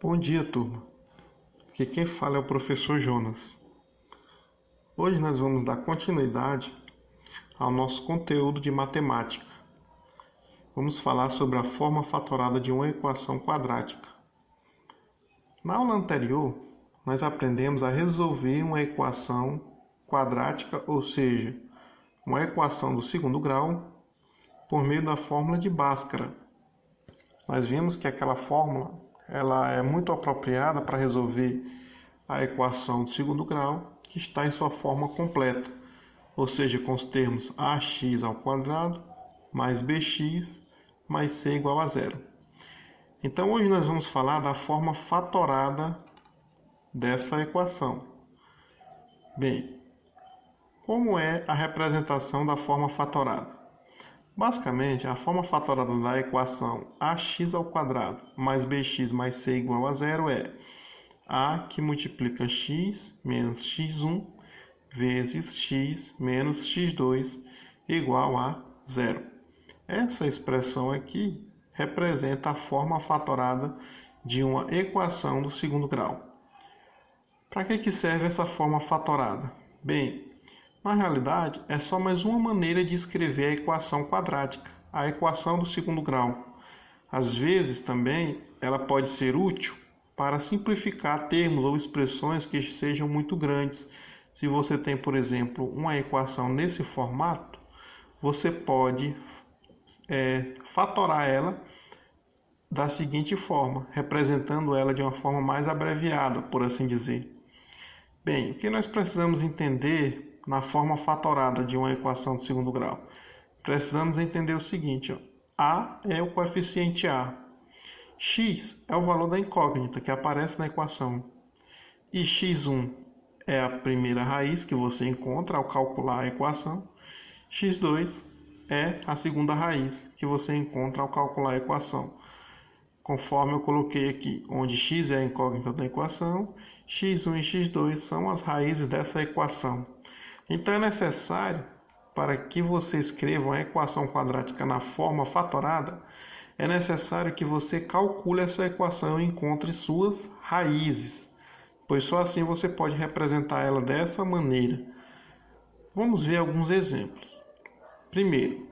Bom dia, turma. Aqui quem fala é o professor Jonas. Hoje nós vamos dar continuidade ao nosso conteúdo de matemática. Vamos falar sobre a forma fatorada de uma equação quadrática. Na aula anterior, nós aprendemos a resolver uma equação quadrática, ou seja, uma equação do segundo grau, por meio da fórmula de Bhaskara. Nós vimos que aquela fórmula ela é muito apropriada para resolver a equação do segundo grau, que está em sua forma completa, ou seja, com os termos ax ao quadrado mais bx mais c igual a zero. Então hoje nós vamos falar da forma fatorada dessa equação. Bem, como é a representação da forma fatorada? Basicamente, a forma fatorada da equação ax ao quadrado mais bx mais c igual a zero é a que multiplica x menos x1 vezes x menos x2 igual a zero. Essa expressão aqui representa a forma fatorada de uma equação do segundo grau. Para que serve essa forma fatorada? Bem, na realidade, é só mais uma maneira de escrever a equação quadrática, a equação do segundo grau. Às vezes, também, ela pode ser útil para simplificar termos ou expressões que sejam muito grandes. Se você tem, por exemplo, uma equação nesse formato, você pode fatorar ela da seguinte forma, representando ela de uma forma mais abreviada, por assim dizer. Bem, o que nós precisamos entender na forma fatorada de uma equação de segundo grau? Precisamos entender o seguinte, A é o coeficiente A, x é o valor da incógnita que aparece na equação, e x1 é a primeira raiz que você encontra ao calcular a equação, x2 é a segunda raiz que você encontra ao calcular a equação. Conforme eu coloquei aqui, onde x é a incógnita da equação, x1 e x2 são as raízes dessa equação. Então é necessário, para que você escreva uma equação quadrática na forma fatorada, é necessário que você calcule essa equação e encontre suas raízes, pois só assim você pode representar ela dessa maneira. Vamos ver alguns exemplos. Primeiro,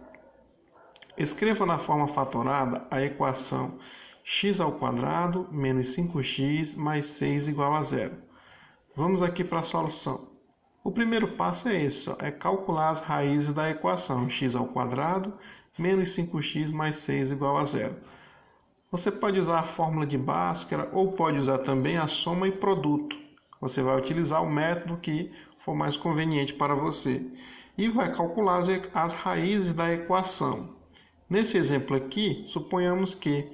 escreva na forma fatorada a equação x ao quadrado menos 5x mais 6 igual a zero. Vamos aqui para a solução. O primeiro passo é esse, é calcular as raízes da equação x ao quadrado menos 5x mais 6 igual a zero. Você pode usar a fórmula de Bhaskara ou pode usar também a soma e produto. Você vai utilizar o método que for mais conveniente para você e vai calcular as raízes da equação. Nesse exemplo aqui, suponhamos que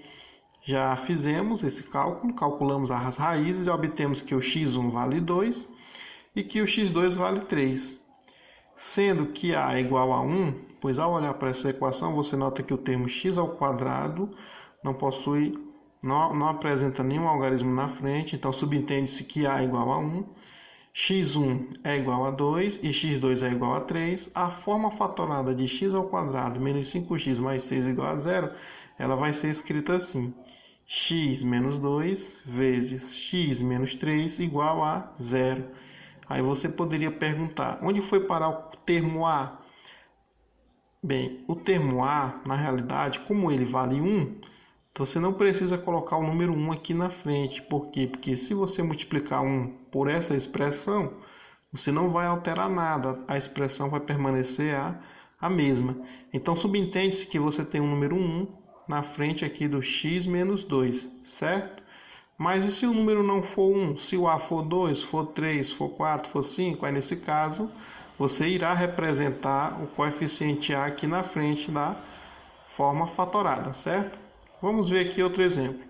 já fizemos esse cálculo, calculamos as raízes e obtemos que o x1 vale 2 e que o x2 vale 3. Sendo que a é igual a 1, pois ao olhar para essa equação você nota que o termo x ao quadrado não apresenta nenhum algarismo na frente, então subentende-se que a é igual a 1, x1 é igual a 2 e x2 é igual a 3. A forma fatorada de x ao quadrado menos 5x mais 6 igual a 0, ela vai ser escrita assim: x menos 2 vezes x menos 3 igual a 0. Aí você poderia perguntar, onde foi parar o termo a? Bem, o termo a, na realidade, como ele vale 1, você não precisa colocar o número 1 aqui na frente. Por quê? Porque se você multiplicar 1 por essa expressão, você não vai alterar nada. A expressão vai permanecer a mesma. Então, subentende-se que você tem o número 1 na frente aqui do x menos 2, certo? Mas e se o número não for 1? Se o a for 2, for 3, for 4, for 5, aí nesse caso, você irá representar o coeficiente a aqui na frente da forma fatorada, certo? Vamos ver aqui outro exemplo.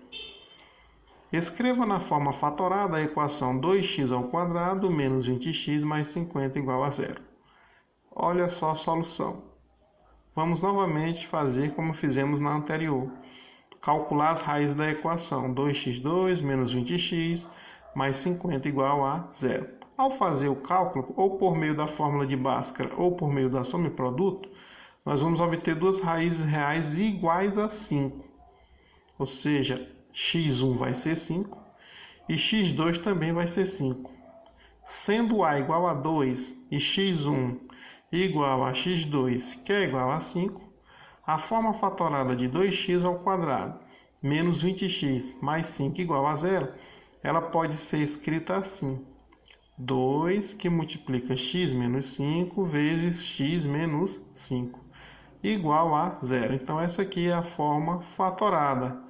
Escreva na forma fatorada a equação 2x ao quadrado menos 20x mais 50 igual a zero. Olha só a solução. Vamos novamente fazer como fizemos na anterior. Calcular as raízes da equação 2x2 menos 20x mais 50 igual a zero. Ao fazer o cálculo, ou por meio da fórmula de Bhaskara ou por meio da soma e produto, nós vamos obter duas raízes reais iguais a 5. Ou seja, x1 vai ser 5 e x2 também vai ser 5. Sendo a igual a 2 e x1 igual a x2, que é igual a 5, a forma fatorada de 2x ao quadrado menos 20x mais 5 igual a 0, ela pode ser escrita assim: 2 que multiplica x menos 5 vezes x menos 5 igual a 0. Então, essa aqui é a forma fatorada.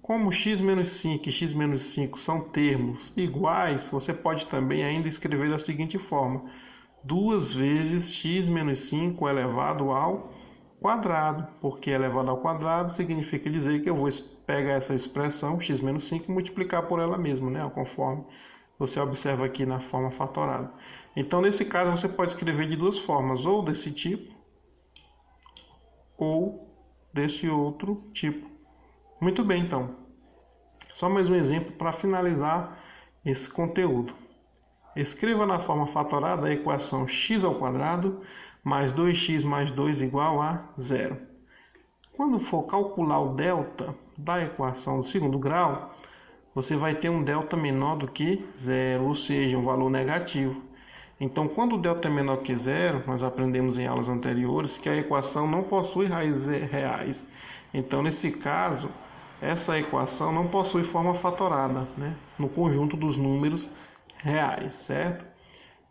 Como x menos 5 e x menos 5 são termos iguais, você pode também ainda escrever da seguinte forma: 2 vezes x menos 5 elevado ao quadrado, porque elevado ao quadrado significa dizer que eu vou pegar essa expressão x menos 5 e multiplicar por ela mesma, né? Conforme você observa aqui na forma fatorada. Então, nesse caso, você pode escrever de duas formas, ou desse tipo, ou desse outro tipo. Muito bem, então. Só mais um exemplo para finalizar esse conteúdo. Escreva na forma fatorada a equação x ao quadrado mais 2x mais 2 igual a 0. Quando for calcular o delta da equação do segundo grau, você vai ter um delta menor do que 0, ou seja, um valor negativo. Então, quando o delta é menor que 0, nós aprendemos em aulas anteriores que a equação não possui raízes reais. Então, nesse caso, essa equação não possui forma fatorada, né, no conjunto dos números reais, certo?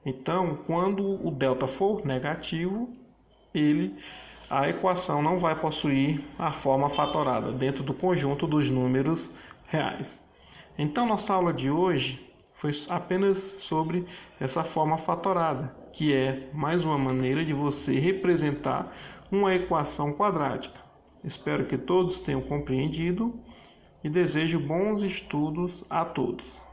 Então, quando o delta for negativo, a equação não vai possuir a forma fatorada dentro do conjunto dos números reais. Então, nossa aula de hoje foi apenas sobre essa forma fatorada, que é mais uma maneira de você representar uma equação quadrática. Espero que todos tenham compreendido e desejo bons estudos a todos.